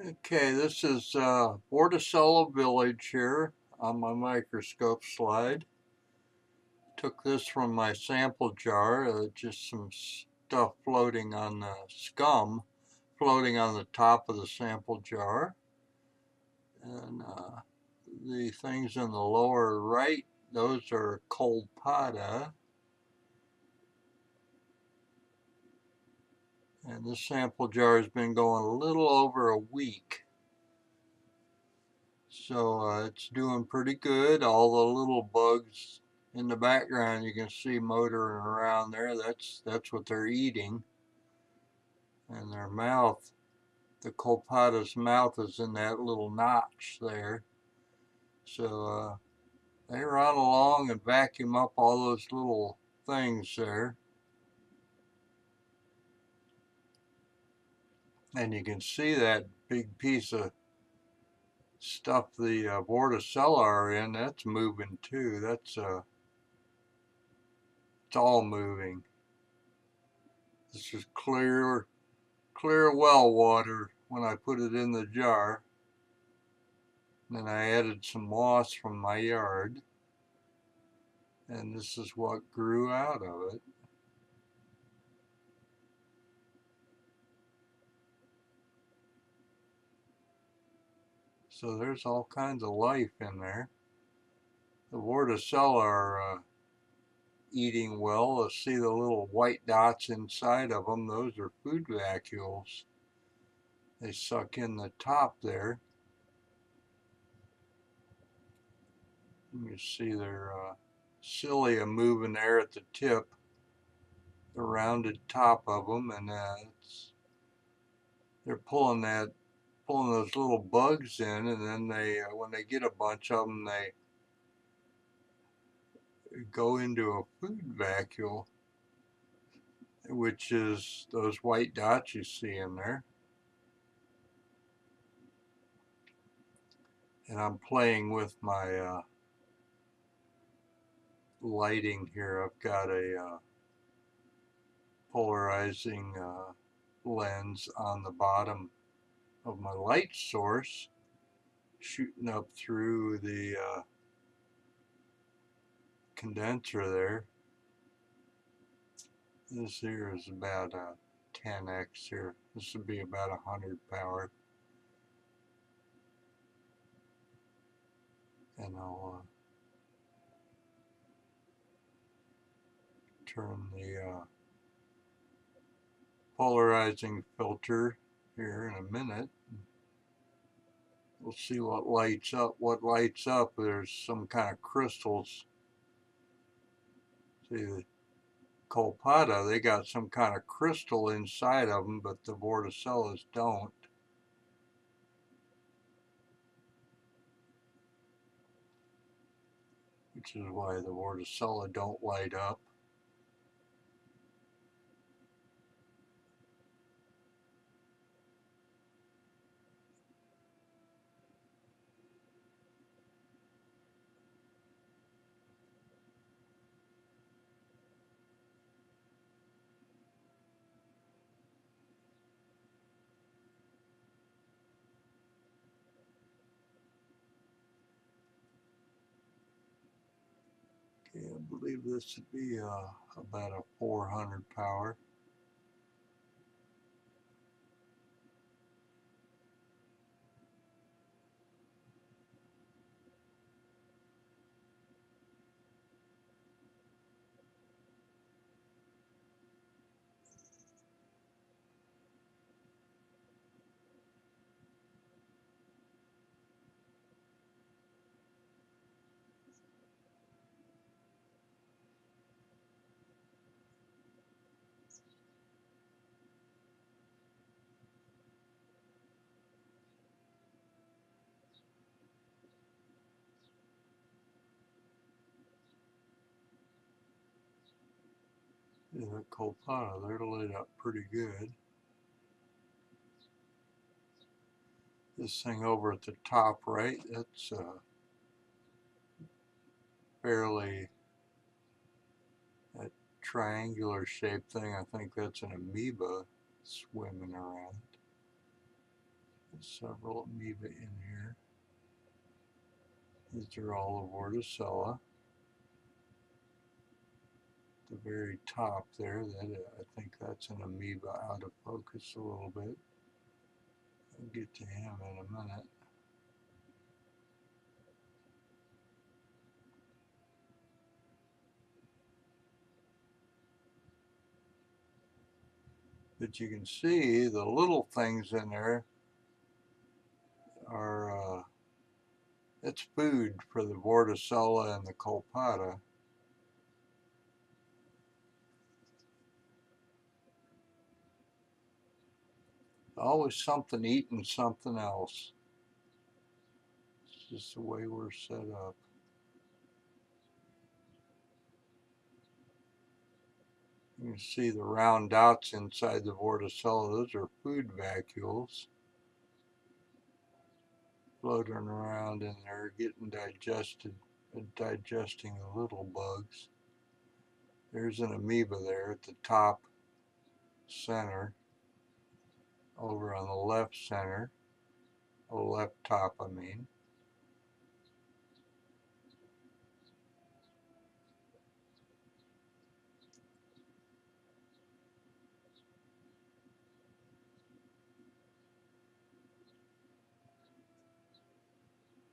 Okay, this is Vorticella Village here on my microscope slide. Took this from my sample jar, just some stuff floating on the scum, floating on the top of the sample jar. And the things in the lower right, those are colpotta. And this sample jar has been going a little over a week. So it's doing pretty good. All the little bugs in the background you can see motoring around there. That's what they're eating. And their mouth, the colpotta's mouth is in that little notch there. So they run along and vacuum up all those little things there. And you can see that big piece of stuff the Vorticella are in. That's moving too. It's all moving. This is clear well water when I put it in the jar. And then I added some moss from my yard, and this is what grew out of it. So there's all kinds of life in there. The Vorticella are eating well. See the little white dots inside of them? Those are food vacuoles. They suck in the top there. You see their cilia moving there at the tip, the rounded top of them, and they're pulling those little bugs in, and then they when they get a bunch of them, they go into a food vacuole, which is those white dots you see in there. And I'm playing with my lighting here. I've got a polarizing lens on the bottom of my light source, shooting up through the condenser there. This here is about a 10x here. This would be about 100 power. And I'll turn the polarizing filter here in a minute. We'll see what lights up. What lights up, there's some kind of crystals. See the colpotta, they got some kind of crystal inside of them, but the Vorticellas don't. Which is why the Vorticella don't light up. Okay, I believe this would be about a 400 power. Yeah, the colpotta, they're lit up pretty good. This thing over at the top right, that's fairly that triangular shaped thing. I think that's an amoeba swimming around. several amoeba in here. These are all the Vorticella. The very top there, I think that's an amoeba out of focus a little bit. I'll get to him in a minute. But you can see the little things in there are, it's food for the Vorticella and the Colpata. Always something eating something else. It's just the way we're set up. You can see the round dots inside the Vorticella. Those are food vacuoles floating around in there, getting digested and digesting the little bugs. There's an amoeba there at the top center, over on the left center, the left top, I mean.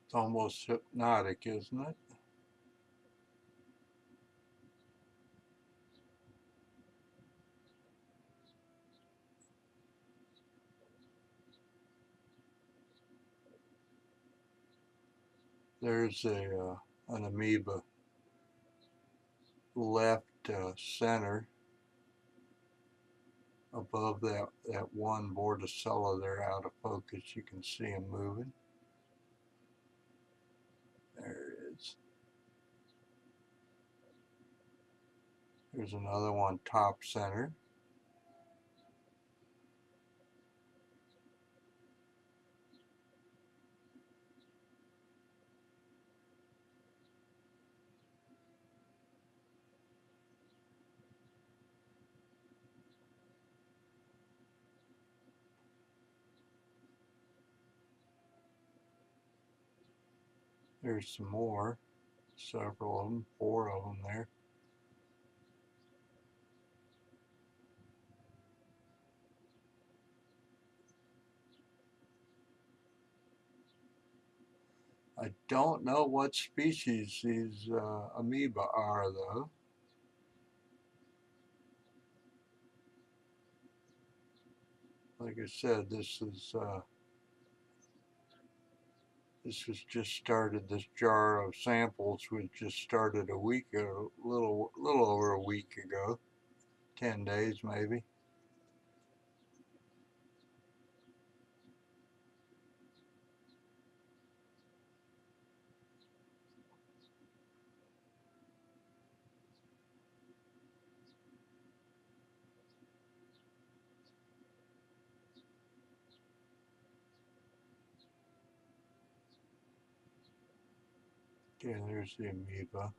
It's almost hypnotic, isn't it? There's an amoeba left center above that one Vorticella there out of focus. You can see him moving. There it is. There's another one top center. There's some more, several of them, 4 of them there. I don't know what species these amoeba are, though. Like I said, this was just started. This jar of samples was just started a little over a week ago, 10 days maybe. Okay, there's the amoeba.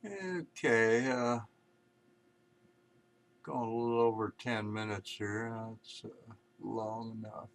Okay, going a little over 10 minutes here. That's long enough.